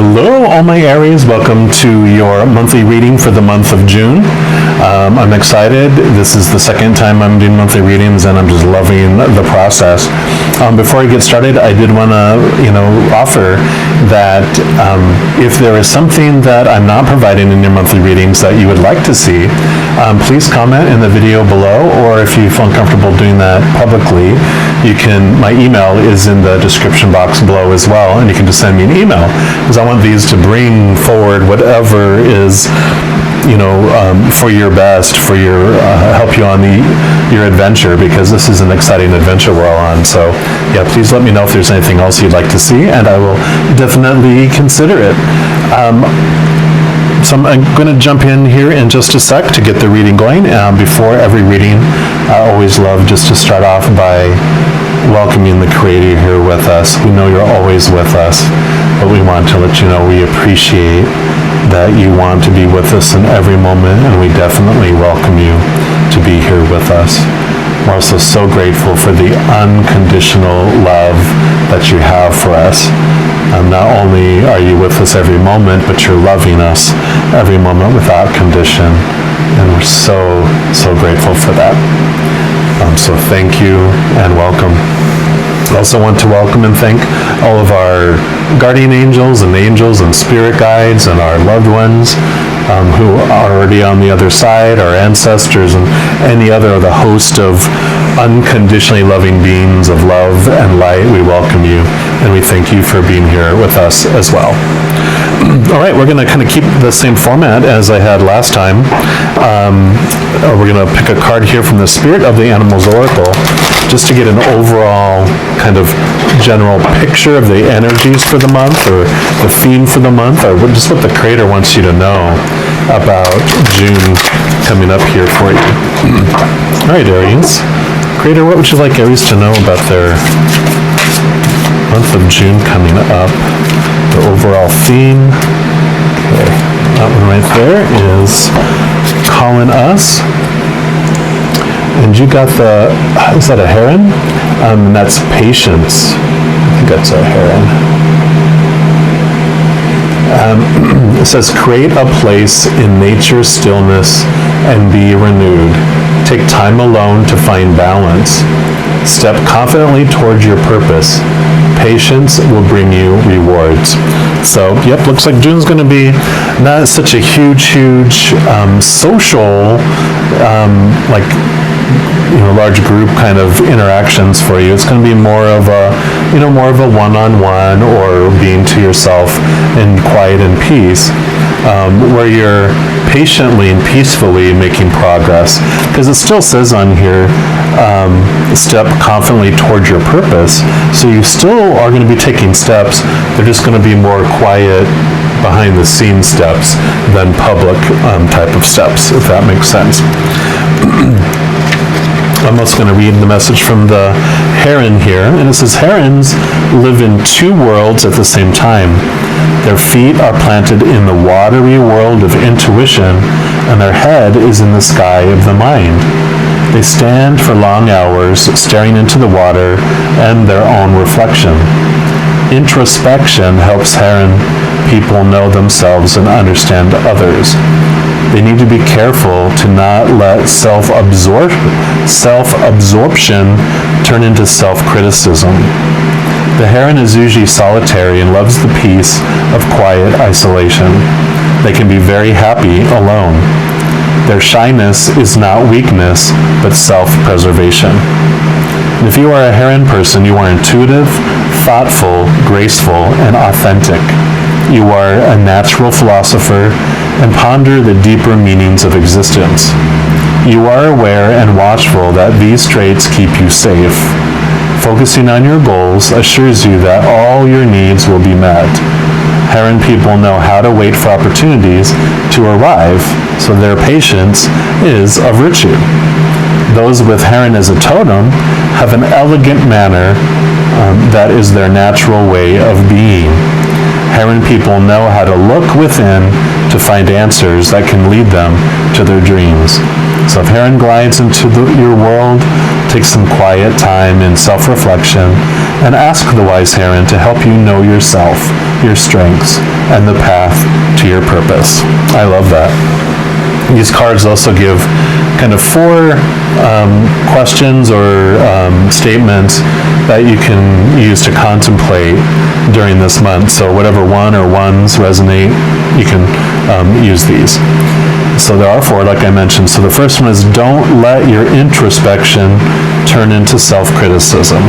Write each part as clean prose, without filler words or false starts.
Hello, all my Aries. Welcome to your monthly reading for the month of June. I'm excited. This is the second time I'm doing monthly readings, and I'm just loving the process. Before I get started, I did want to, offer that if there is something that I'm not providing in your monthly readings that you would like to see, please comment in the video below, or if you feel comfortable doing that publicly, my email is in the description box below as well, and you can just send me an email, because I want these to bring forward whatever is for your best, for your help you on your adventure, because this is an exciting adventure we're all on. So yeah, please let me know if there's anything else you'd like to see, and I will definitely consider it. So I'm going to jump in here in just a sec to get the reading going. Before every reading, I always love just to start off by welcoming the Creator here with us. We know you're always with us, but we want to let you know we appreciate that you want to be with us in every moment, and we definitely welcome you to be here with us. We're also so grateful for the unconditional love that you have for us. Not only are you with us every moment, but you're loving us every moment without condition, and we're so, so grateful for that. So thank you and welcome. I also want to welcome and thank all of our guardian angels and spirit guides and our loved ones who are already on the other side, our ancestors, and any other of the host of unconditionally loving beings of love and light. We welcome you, and we thank you for being here with us as well. All right, we're going to kind of keep the same format as I had last time. We're going to pick a card here from the Spirit of the Animals Oracle, just to get an overall kind of general picture of the energies for the month, or the theme for the month, or just what the Creator wants you to know about June coming up here for you. All right, Aries. Creator, what would you like Aries to know about their month of June coming up? The overall theme. Okay, that one right there is calling us. And you got is that a heron? And that's patience. I think that's a heron. It says, create a place in nature's stillness and be renewed. Take time alone to find balance. Step confidently towards your purpose. Patience will bring you rewards. So, yep, looks like June's going to be not such a huge social, large group kind of interactions for you. It's going to be more of a one-on-one, or being to yourself in quiet and peace, where you're patiently and peacefully making progress. Because it still says on here, step confidently towards your purpose. So you still are going to be taking steps. They're just going to be more quiet, behind the scenes steps than public type of steps, if that makes sense. I'm also going to read the message from the heron here, and it says, herons live in two worlds at the same time. Their feet are planted in the watery world of intuition, and their head is in the sky of the mind. They stand for long hours, staring into the water and their own reflection. Introspection helps heron people know themselves and understand others. They need to be careful to not let self-absorption turn into self-criticism. The heron is usually solitary and loves the peace of quiet isolation. They can be very happy alone. Their shyness is not weakness, but self-preservation. And if you are a heron person, you are intuitive, thoughtful, graceful, and authentic. You are a natural philosopher and ponder the deeper meanings of existence. You are aware and watchful that these traits keep you safe. Focusing on your goals assures you that all your needs will be met. Heron people know how to wait for opportunities to arrive, so their patience is a virtue. Those with heron as a totem have an elegant manner that is their natural way of being. Heron people know how to look within to find answers that can lead them to their dreams. So if Heron glides into your world, take some quiet time in self-reflection and ask the wise Heron to help you know yourself, your strengths, and the path to your purpose. I love that. These cards also give kind of 4 questions or statements that you can use to contemplate during this month. So whatever one or ones resonate, you can use these. So there are 4, like I mentioned. So the first one is, don't let your introspection turn into self-criticism.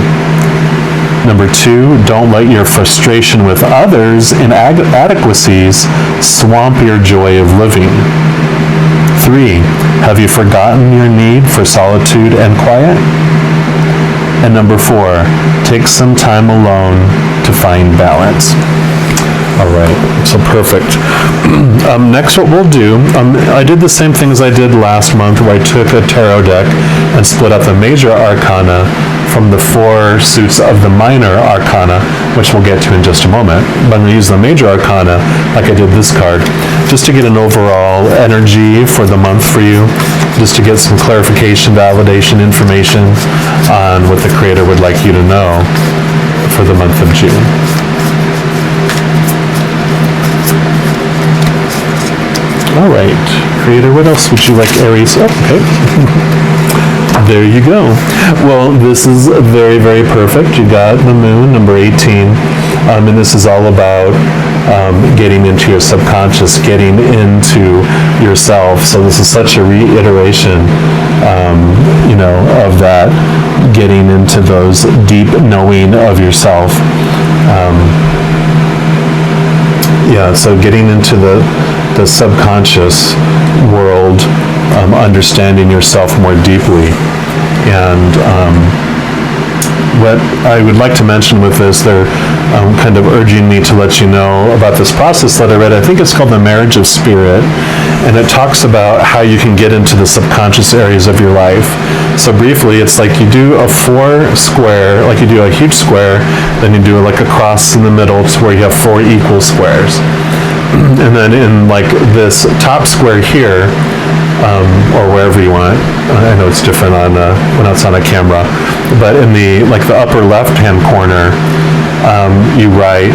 Number 2, don't let your frustration with others' inadequacies swamp your joy of living. 3, have you forgotten your need for solitude and quiet? And number 4, take some time alone to find balance. All right, so perfect. Next, what we'll do, I did the same thing as I did last month, where I took a tarot deck and split up the major arcana from the 4 suits of the minor arcana, which we'll get to in just a moment. But I'm going to use the major arcana like I did this card, just to get an overall energy for the month for you, just to get some clarification, validation, information on what the Creator would like you to know for the month of June. All right, Creator, what else would you like, Aries? Oh, okay. There you go. Well, this is very, very perfect. You got the moon, number 18, and this is all about getting into your subconscious, getting into yourself. So this is such a reiteration, of that, getting into those deep knowing of yourself. So getting into the subconscious world, understanding yourself more deeply. And what I would like to mention with this, they're kind of urging me to let you know about this process that I read. I think it's called The Marriage of Spirit, and it talks about how you can get into the subconscious areas of your life. So briefly, it's like you do a 4 square, like you do a huge square, then you do like a cross in the middle to where you have 4 equal squares. And then in like this top square here, or wherever you want, I know it's different on when it's on a camera, but in the upper left-hand corner, you write,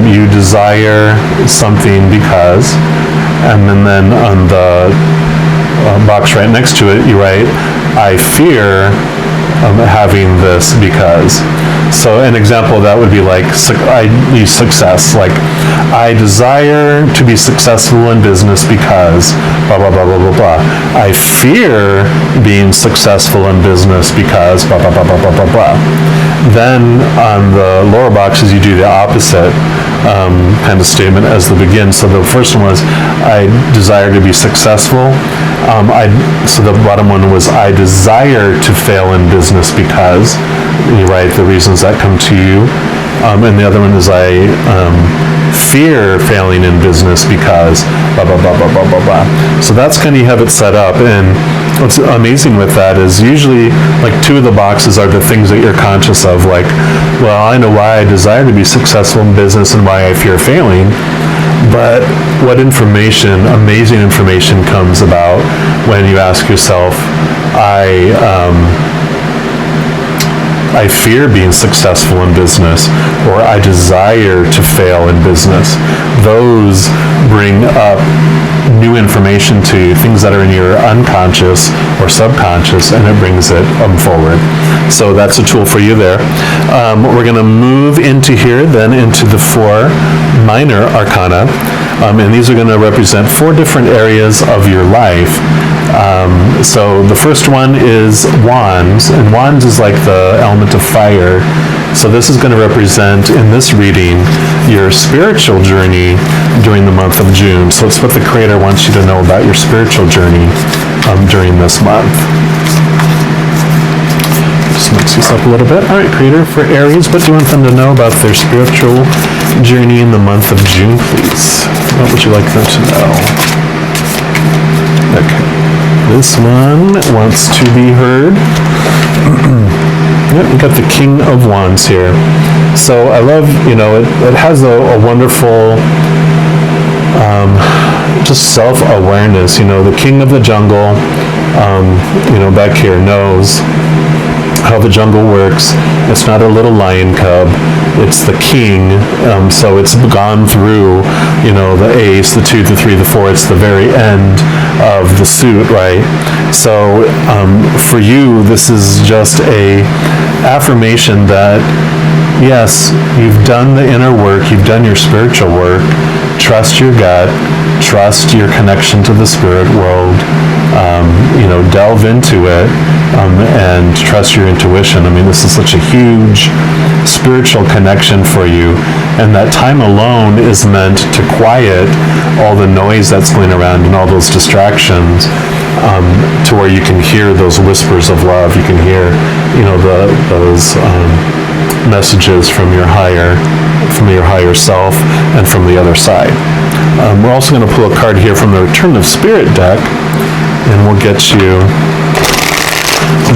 you desire something because, and then on the box right next to it, you write, I fear having this because. So an example of that would be like, I use success, like, I desire to be successful in business because blah, blah, blah, blah, blah, blah. I fear being successful in business because blah, blah, blah, blah, blah, blah, blah. Then on the lower boxes, you do the opposite kind of statement as the begin. So the first one was, I desire to be successful. So the bottom one was, I desire to fail in business because, and you write the reasons that come to you. And the other one is, I fear failing in business because blah, blah, blah, blah, blah, blah, blah. So that's kind of, you have it set up. And what's amazing with that is usually like 2 of the boxes are the things that you're conscious of, like, well, I know why I desire to be successful in business and why I fear failing. But what information, amazing information, comes about when you ask yourself, I fear being successful in business, or I desire to fail in business. Those bring up new information to you, things that are in your unconscious or subconscious, and it brings it forward. So that's a tool for you there. We're going to move into here, then into the 4 minor arcana, and these are going to represent 4 different areas of your life. So the first one is wands, and wands is like the element of fire. So this is going to represent, in this reading, your spiritual journey during the month of June. So it's what the Creator wants you to know about your spiritual journey during this month. Just mix this up a little bit. All right, Creator, for Aries, what do you want them to know about their spiritual journey in the month of June, please? What would you like them to know? Okay. This one wants to be heard. Yep, we got the King of Wands here. So I love, it has a wonderful just self-awareness. The king of the jungle, back here knows how the jungle works. It's not a little lion cub, it's the king. So it's gone through, the ace, the 2, the 3, the 4. It's the very end of the suit, right? So for you, this is just a affirmation that, yes, you've done the inner work, you've done your spiritual work. Trust your gut, trust your connection to the spirit world, delve into it, and trust your intuition. I mean, this is such a huge spiritual connection for you, and that time alone is meant to quiet all the noise that's going around and all those distractions, to where you can hear those whispers of love. You can hear, those messages from your higher self and from the other side. We're also going to pull a card here from the Return of Spirit deck, and we'll get you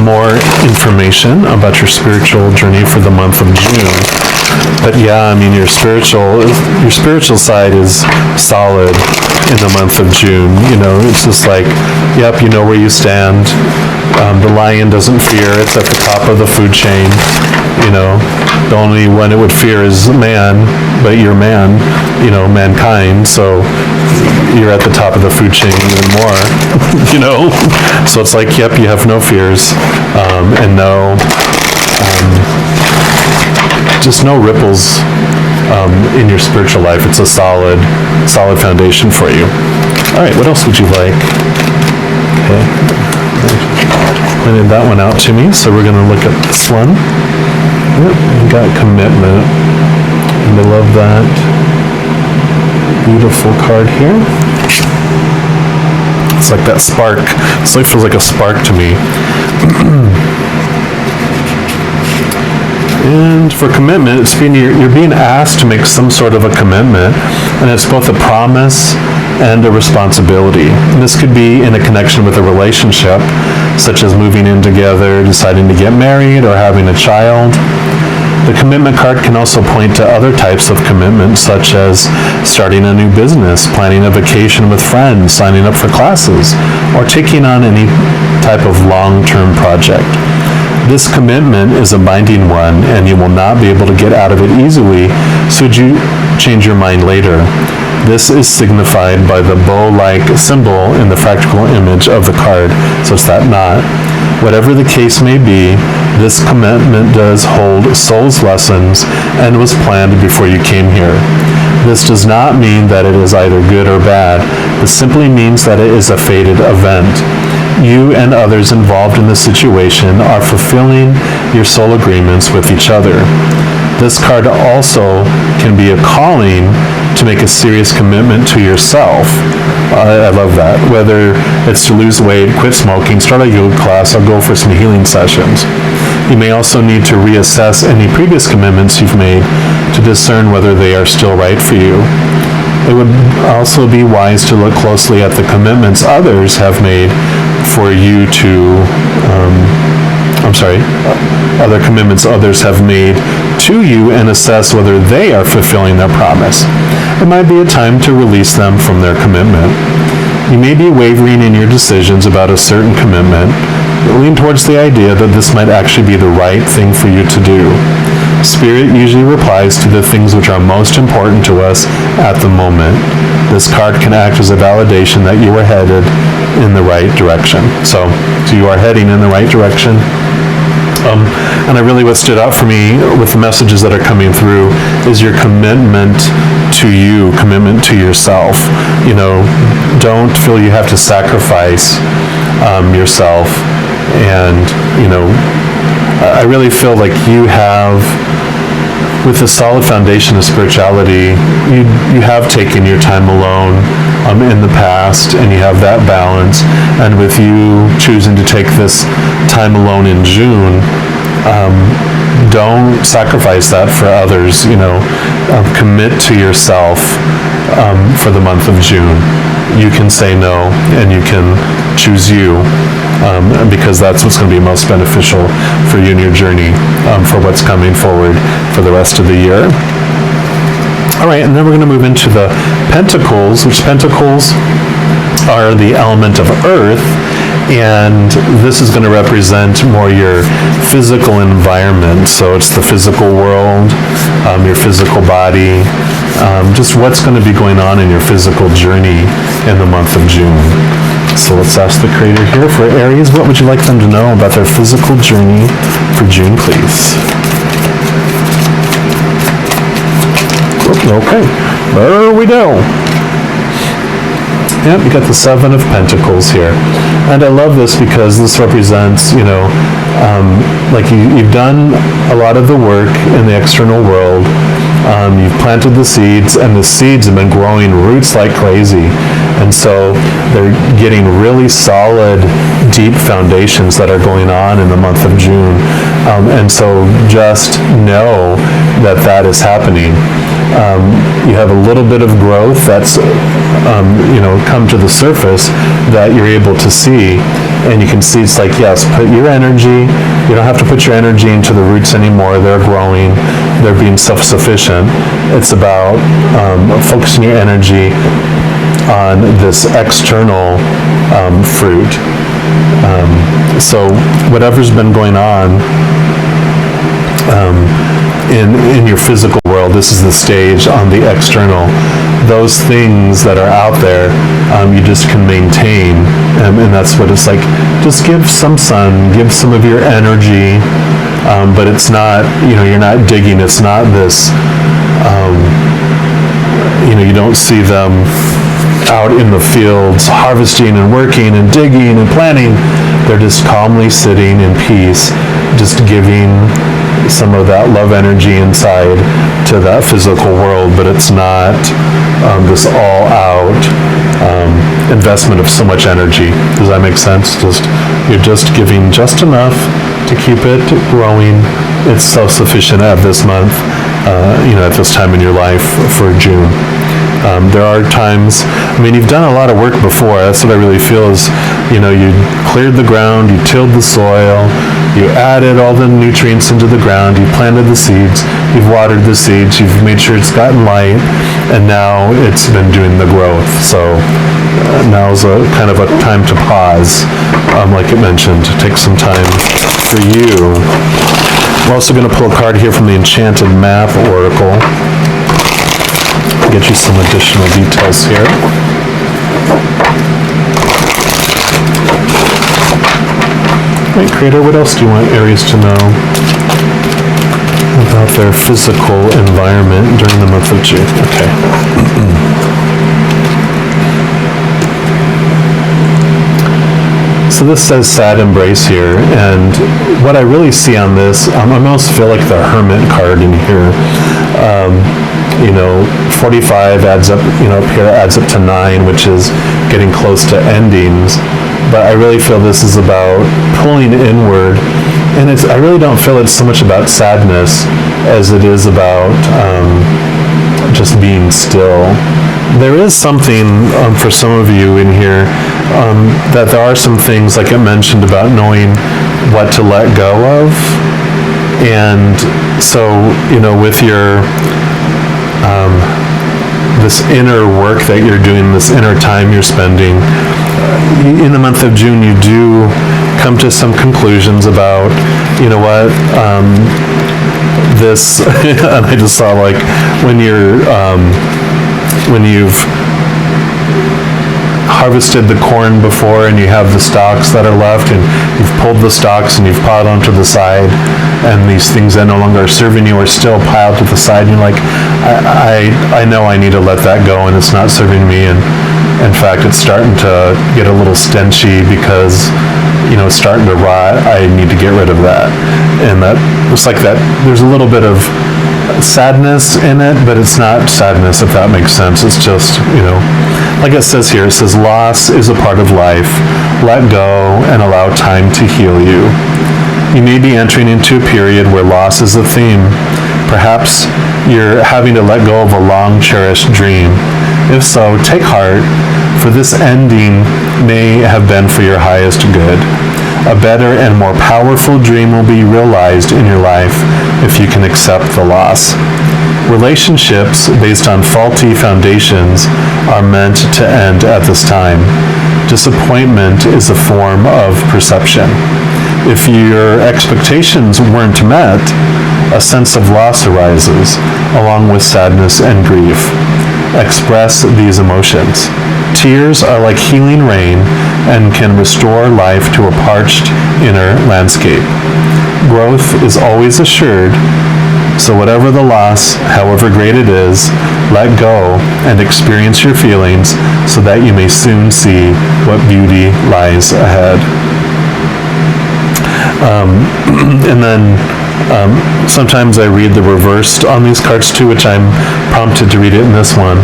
more information about your spiritual journey for the month of June. But yeah, I mean, your spiritual side is solid in the month of June. It's just like, yep, you know where you stand. The lion doesn't fear. It's at the top of the food chain. The only one it would fear is man, but you're man, mankind. So you're at the top of the food chain even more, So it's like, yep, you have no fears, and just no ripples in your spiritual life. It's a solid foundation for you. All right, what else would you like? Okay, pointed that one out to me, so we're going to look at this one. Yep, we got commitment, and I love that beautiful card here. It's like that spark. This like feels like a spark to me. And for commitment, you're being asked to make some sort of a commitment, and it's both a promise and a responsibility. And this could be in a connection with a relationship, such as moving in together, deciding to get married, or having a child. The commitment card can also point to other types of commitments, such as starting a new business, planning a vacation with friends, signing up for classes, or taking on any type of long-term project. This commitment is a binding one, and you will not be able to get out of it easily should you change your mind later. This is signified by the bow-like symbol in the fractal image of the card, so it's that knot. Whatever the case may be, this commitment does hold soul's lessons and was planned before you came here. This does not mean that it is either good or bad, but simply means that it is a fated event. You and others involved in the situation are fulfilling your soul agreements with each other. This card also can be a calling to make a serious commitment to yourself. I love that. Whether it's to lose weight, quit smoking, start a yoga class, or go for some healing sessions. You may also need to reassess any previous commitments you've made to discern whether they are still right for you. It would also be wise to look closely at the commitments others have made for you to, other commitments others have made to you, and assess whether they are fulfilling their promise. It might be a time to release them from their commitment. You may be wavering in your decisions about a certain commitment, but lean towards the idea that this might actually be the right thing for you to do. Spirit usually replies to the things which are most important to us at the moment. This card can act as a validation that you are headed in the right direction. So you are heading in the right direction. And what stood out for me with the messages that are coming through is your commitment to you, commitment to yourself. Don't feel you have to sacrifice yourself. And, I really feel like you have, with a solid foundation of spirituality, you have taken your time alone in the past, and you have that balance. And with you choosing to take this time alone in June, don't sacrifice that for others. Commit to yourself for the month of June. You can say no, and you can choose you. because that's what's going to be most beneficial for you in your journey, for what's coming forward for the rest of the year. All right, and then we're going to move into the Pentacles, which Pentacles are the element of earth, and this is going to represent more your physical environment. So it's the physical world, your physical body, just what's going to be going on in your physical journey in the month of June. So let's ask the Creator here for Aries, what would you like them to know about their physical journey for June, please? Okay, there we go. Yep, you got the Seven of Pentacles here. And I love this because this represents, like you've done a lot of the work in the external world. You've planted the seeds, and the seeds have been growing roots like crazy. And so they're getting really solid, deep foundations that are going on in the month of June. And so just know that that is happening. You have a little bit of growth that's, come to the surface that you're able to see, and you can see it's like, yes, put your energy, you don't have to put your energy into the roots anymore, they're growing, they're being self-sufficient. It's about focusing your energy on this external fruit. So whatever's been going on in your physical world, this is the stage on the external. Those things that are out there, you just can maintain, and that's what it's like. Just give some sun, give some of your energy, but it's not, you're not digging. It's not this, you don't see them out in the fields harvesting and working and digging and planting. They're just calmly sitting in peace, just giving some of that love energy inside to that physical world, but it's not this all-out investment of so much energy. Does that make sense? You're just giving just enough to keep it growing. It's self-sufficient at this month, at this time in your life for June. There are times, you've done a lot of work before. That's what I really feel is, you cleared the ground, you tilled the soil, you added all the nutrients into the ground, you planted the seeds, you've watered the seeds, you've made sure it's gotten light, and now it's been doing the growth. So now's a kind of a time to pause, like it mentioned, to take some time for you. We're also going to pull a card here from the Enchanted Map Oracle. Get you some additional details here. Right, Creator, what else do you want Aries to know about their physical environment during the month of June? Okay. So this says sad embrace here, and what I really see on this, I almost feel like the Hermit card in here. 45 adds up, up here adds up to 9, which is getting close to endings. But I really feel this is about pulling inward, and I really don't feel it's so much about sadness as it is about just being still. There is something for some of you in here that there are some things, like I mentioned, about knowing what to let go of. And so, with your this inner work that you're doing, this inner time you're spending, in the month of June, you do come to some conclusions about, this, and I just saw, like, when you've harvested the corn before and you have the stalks that are left, and you've pulled the stalks and you've piled them to the side, and these things that no longer are serving you are still piled to the side, and you're like, I know I need to let that go, and it's not serving me, and in fact it's starting to get a little stenchy because it's starting to rot. I need to get rid of that. And that it's like that there's a little bit of sadness in it, but it's not sadness, if that makes sense. It's just, like it says here, it says loss is a part of life. Let go and allow time to heal you. You may be entering into a period where loss is a theme. Perhaps you're having to let go of a long cherished dream. If so, take heart, for this ending may have been for your highest good. A better and more powerful dream will be realized in your life if you can accept the loss. Relationships based on faulty foundations are meant to end at this time. Disappointment is a form of perception. If your expectations weren't met, a sense of loss arises, along with sadness and grief. Express these emotions. Tears are like healing rain and can restore life to a parched inner landscape. Growth is always assured, so whatever the loss, however great it is, let go and experience your feelings so that you may soon see what beauty lies ahead. And then sometimes I read the reversed on these cards too, which I'm prompted to read it in this one.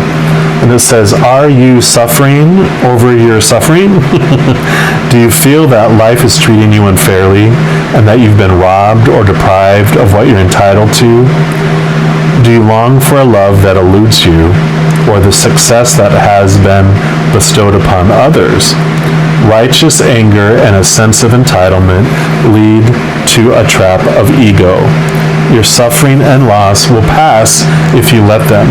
And it says, are you suffering over your suffering? Do you feel that life is treating you unfairly and that you've been robbed or deprived of what you're entitled to? Do you long for a love that eludes you or the success that has been bestowed upon others? Righteous anger and a sense of entitlement lead to a trap of ego. Your suffering and loss will pass if you let them.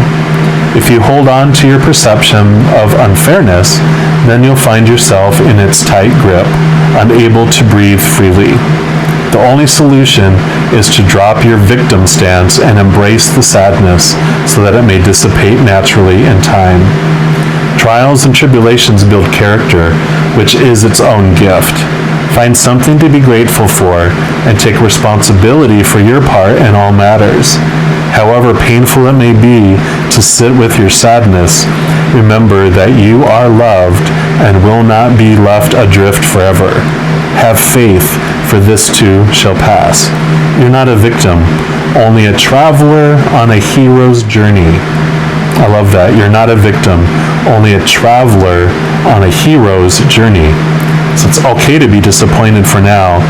If you hold on to your perception of unfairness, then you'll find yourself in its tight grip, unable to breathe freely. The only solution is to drop your victim stance and embrace the sadness so that it may dissipate naturally in time. Trials and tribulations build character, which is its own gift. Find something to be grateful for and take responsibility for your part in all matters. However painful it may be to sit with your sadness, remember that you are loved and will not be left adrift forever. Have faith, for this too shall pass. You're not a victim, only a traveler on a hero's journey. I love that. You're not a victim, only a traveler on a hero's journey. So it's okay to be disappointed for now,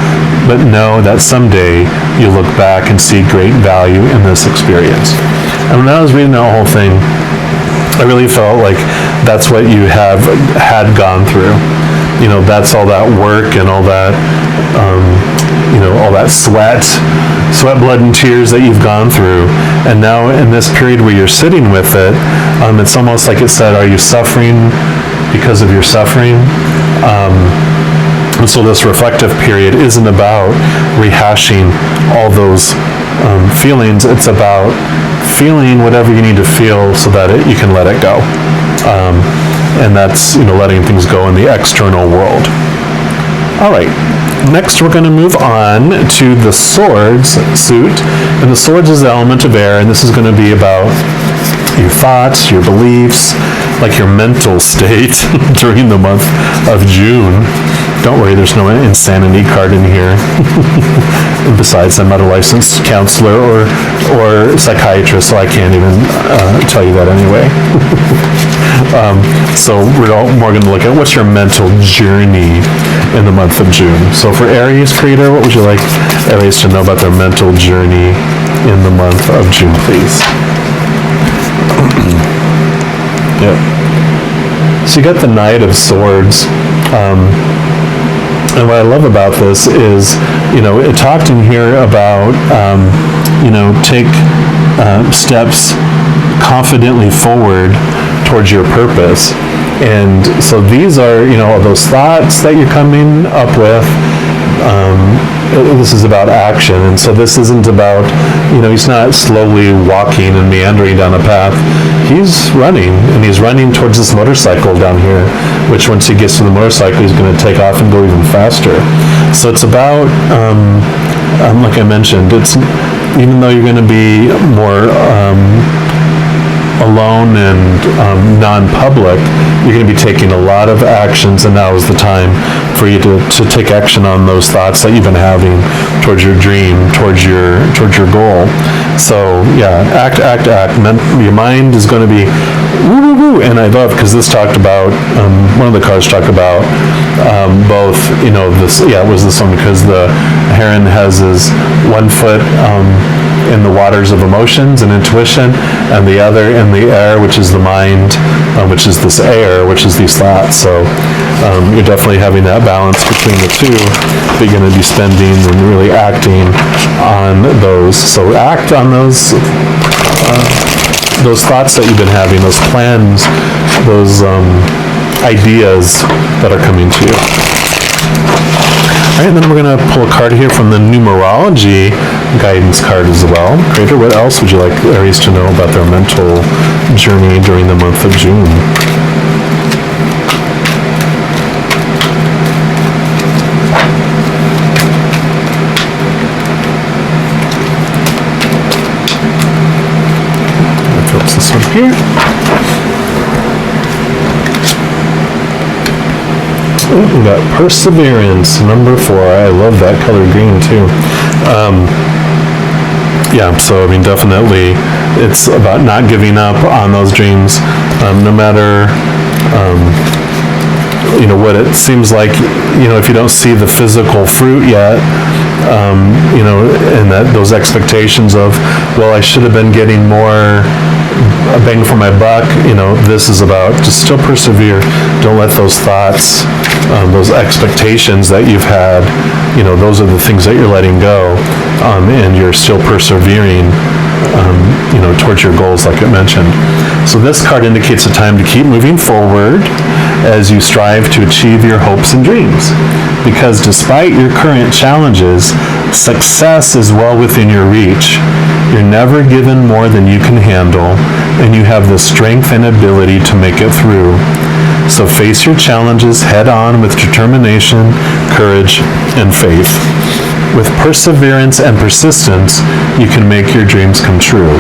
but know that someday you'll look back and see great value in this experience. And when I was reading that whole thing, I really felt like that's what you had gone through. You know, that's all that work and all that, all that sweat, blood, and tears that you've gone through. And now in this period where you're sitting with it, it's almost like it said, are you suffering because of your suffering? And so this reflective period isn't about rehashing all those feelings. It's about feeling whatever you need to feel so that you can let it go. And that's, letting things go in the external world. All right. Next, we're going to move on to the Swords suit. And the Swords is the element of air, and this is going to be about your thoughts, your beliefs, like your mental state during the month of June. Don't worry, there's no insanity card in here. Besides, I'm not a licensed counselor or psychiatrist, so I can't even tell you that anyway. So we're more going to look at what's your mental journey in the month of June. So for Aries, Creator, what would you like Aries to know about their mental journey in the month of June, please? Yep. So you got the Knight of Swords. And what I love about this is, it talked in here about, take steps confidently forward towards your purpose. And so these are, those thoughts that you're coming up with. This is about action. And so this isn't about, he's not slowly walking and meandering down a path. He's running, and he's running towards this motorcycle down here, which once he gets to the motorcycle, he's going to take off and go even faster. So it's about, like I mentioned, it's even though you're going to be more alone and non-public, you're going to be taking a lot of actions, and now is the time for you to take action on those thoughts that you've been having towards your dream, towards your goal. So yeah, act. Your mind is going to be woo. And I love, because this talked about one of the cards talked about both. This. Yeah, it was this one, because the heron has his one foot in the waters of emotions and intuition, and the other in the air, which is the mind, which is this air, which is these thoughts. So you're definitely having that balance between the two, but you're going to be spending and really acting on those. So act on those thoughts that you've been having, those plans, those ideas that are coming to you. All right, and then we're going to pull a card here from the numerology guidance card as well. Creator, what else would you like Aries to know about their mental journey during the month of June? Let's this one here. Ooh, we got Perseverance, number 4. I love that color green too. Yeah, so I mean, definitely it's about not giving up on those dreams, no matter what it seems like, if you don't see the physical fruit yet, and that those expectations of, well, I should have been getting more bang for my buck, this is about just still persevere. Don't let those thoughts, those expectations that you've had, those are the things that you're letting go, and you're still persevering, towards your goals, like I mentioned. So this card indicates a time to keep moving forward as you strive to achieve your hopes and dreams. Because despite your current challenges, success is well within your reach. You're never given more than you can handle, and you have the strength and ability to make it through. So face your challenges head on with determination, courage, and faith. With perseverance and persistence, you can make your dreams come true.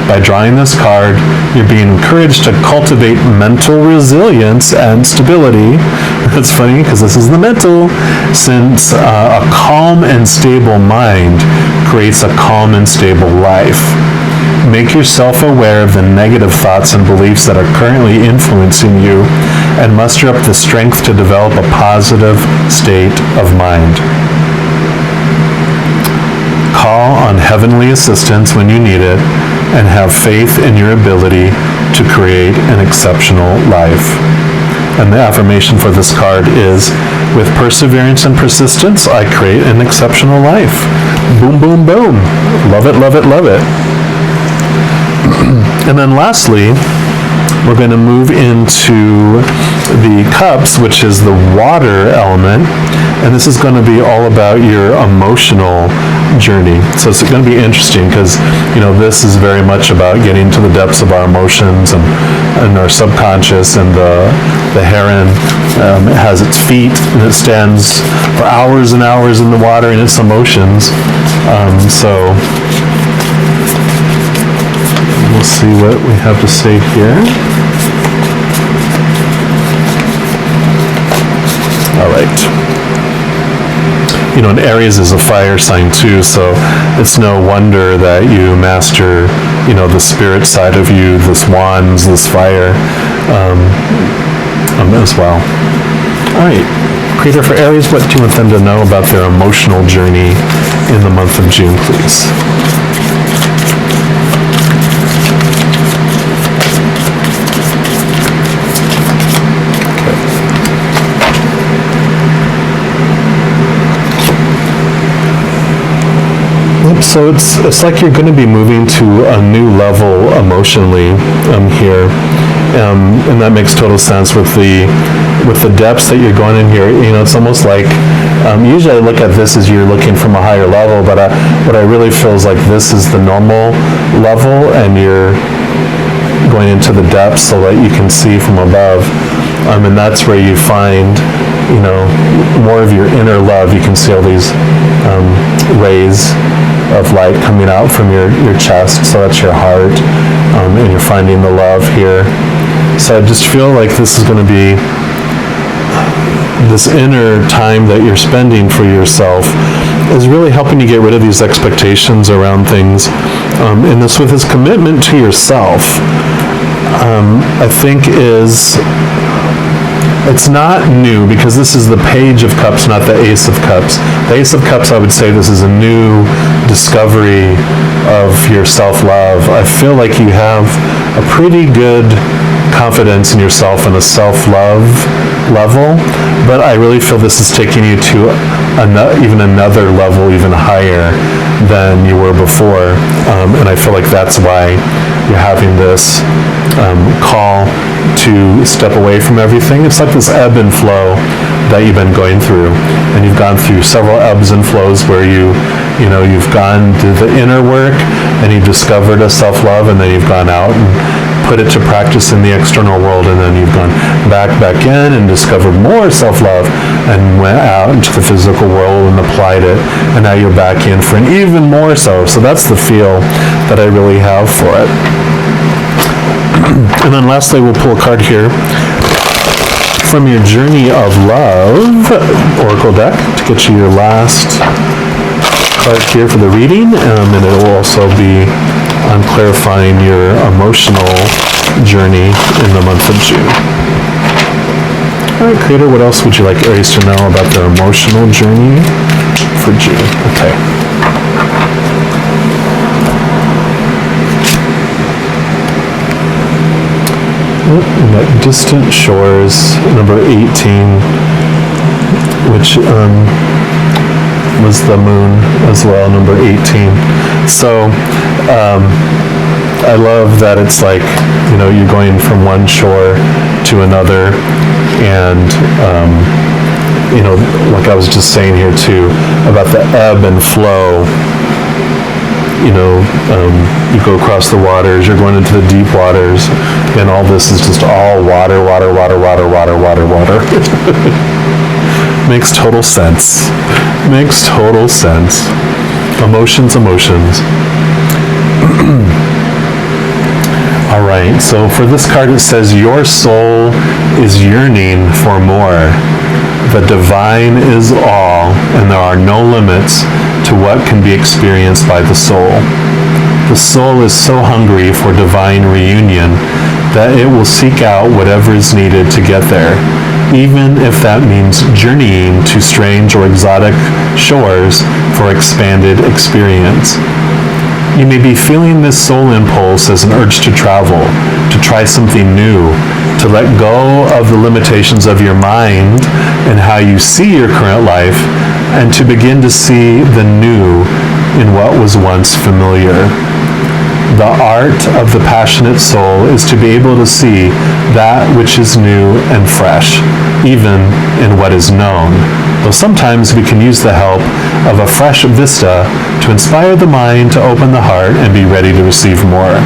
By drawing this card, you're being encouraged to cultivate mental resilience and stability. That's funny because this is the mental, since a calm and stable mind creates a calm and stable life. Make yourself aware of the negative thoughts and beliefs that are currently influencing you, and muster up the strength to develop a positive state of mind. Call on heavenly assistance when you need it, and have faith in your ability to create an exceptional life. And the affirmation for this card is, with perseverance and persistence, I create an exceptional life. Boom, boom, boom. Love it, love it, love it. And then lastly, we're going to move into the cups, which is the water element, and this is going to be all about your emotional journey. So it's going to be interesting because this is very much about getting to the depths of our emotions and our subconscious. And the heron, it has its feet and it stands for hours and hours in the water in its emotions. So we'll see what we have to say here. All right. And Aries is a fire sign too, so it's no wonder that you master, the spirit side of you, this wands, this fire, as well. All right. Creator, for Aries, what do you want them to know about their emotional journey in the month of June, please? So it's like you're going to be moving to a new level emotionally here, and that makes total sense with the depths that you're going in here. It's almost like usually I look at this as you're looking from a higher level, but what I really feel is like this is the normal level, and you're going into the depths so that you can see from above, and that's where you find more of your inner love. You can see all these rays of light coming out from your chest, so that's your heart, and you're finding the love here. So I just feel like this is going to be this inner time that you're spending for yourself is really helping you get rid of these expectations around things, and this with his commitment to yourself, I think is It's not new, because this is the Page of Cups, not the Ace of Cups. The Ace of Cups, I would say this is a new discovery of your self-love. I feel like you have a pretty good confidence in yourself and a self-love level, but I really feel this is taking you to even another level, even higher than you were before, and I feel like that's why you're having this call to step away from everything. It's like this ebb and flow that you've been going through, and you've gone through several ebbs and flows where you've gone to the inner work and you've discovered a self-love, and then you've gone out and put it to practice in the external world, and then you've gone back in and discovered more self-love and went out into the physical world and applied it, and now you're back in for an even more so that's the feel that I really have for it. And then lastly, we'll pull a card here from your Journey of Love Oracle deck to get you your last card here for the reading, and it will also be on clarifying your emotional journey in the month of June. All right, Creator, what else would you like Aries to know about their emotional journey for June? Okay. We got Distant Shores, number 18, which was the moon as well, number 18. So I love that it's like, you're going from one shore to another, and like I was just saying here too, about the ebb and flow. You go across the waters, you're going into the deep waters, and all this is just all water. Makes total sense. Emotions. All right, so for this card it says, your soul is yearning for more. The divine is all, and there are no limits to what can be experienced by the soul. The soul is so hungry for divine reunion that it will seek out whatever is needed to get there, even if that means journeying to strange or exotic shores for expanded experience. You may be feeling this soul impulse as an urge to travel, to try something new, to let go of the limitations of your mind and how you see your current life, and to begin to see the new in what was once familiar. The art of the passionate soul is to be able to see that which is new and fresh, even in what is known, though sometimes we can use the help of a fresh vista to inspire the mind to open the heart and be ready to receive more.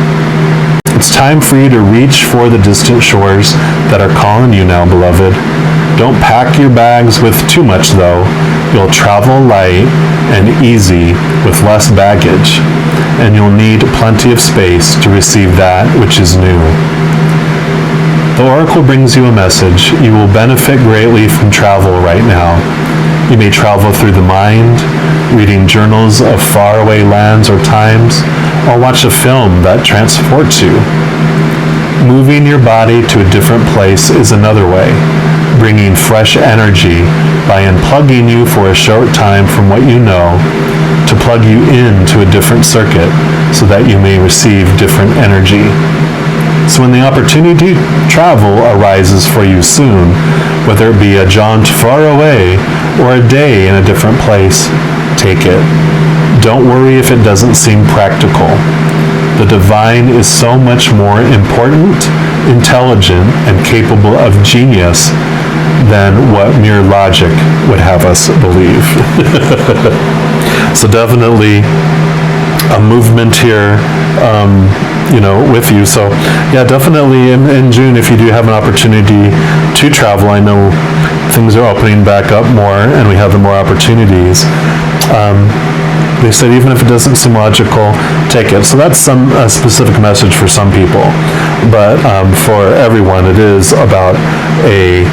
It's time for you to reach for the distant shores that are calling you now, beloved. Don't pack your bags with too much, though. You'll travel light and easy with less baggage, and you'll need plenty of space to receive that which is new. The Oracle brings you a message. You will benefit greatly from travel right now. You may travel through the mind, reading journals of faraway lands or times, or watch a film that transports you. Moving your body to a different place is another way, bringing fresh energy by unplugging you for a short time from what you know to plug you into a different circuit so that you may receive different energy. So when the opportunity to travel arises for you soon, whether it be a jaunt far away or a day in a different place, take it. Don't worry if it doesn't seem practical. The divine is so much more important, intelligent, and capable of genius than what mere logic would have us believe. So definitely a movement here, with you. So yeah, definitely in June, if you do have an opportunity to travel, I know things are opening back up more and we have the more opportunities. They said even if it doesn't seem logical, take it. So that's a specific message for some people, but for everyone, it is about a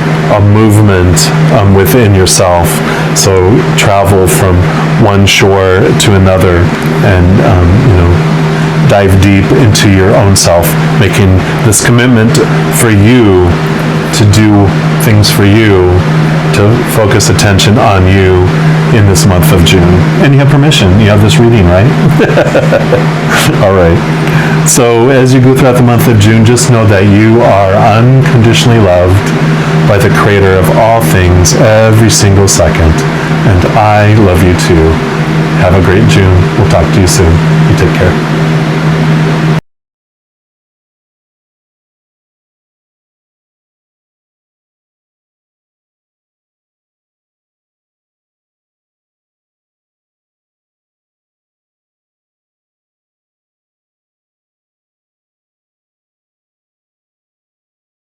movement within yourself. So travel from one shore to another, and dive deep into your own self, making this commitment for you to do things for you, to focus attention on you in this month of June. And you have permission. You have this reading, right? All right. So as you go throughout the month of June, just know that you are unconditionally loved by the Creator of all things every single second. And I love you too. Have a great June. We'll talk to you soon. You take care.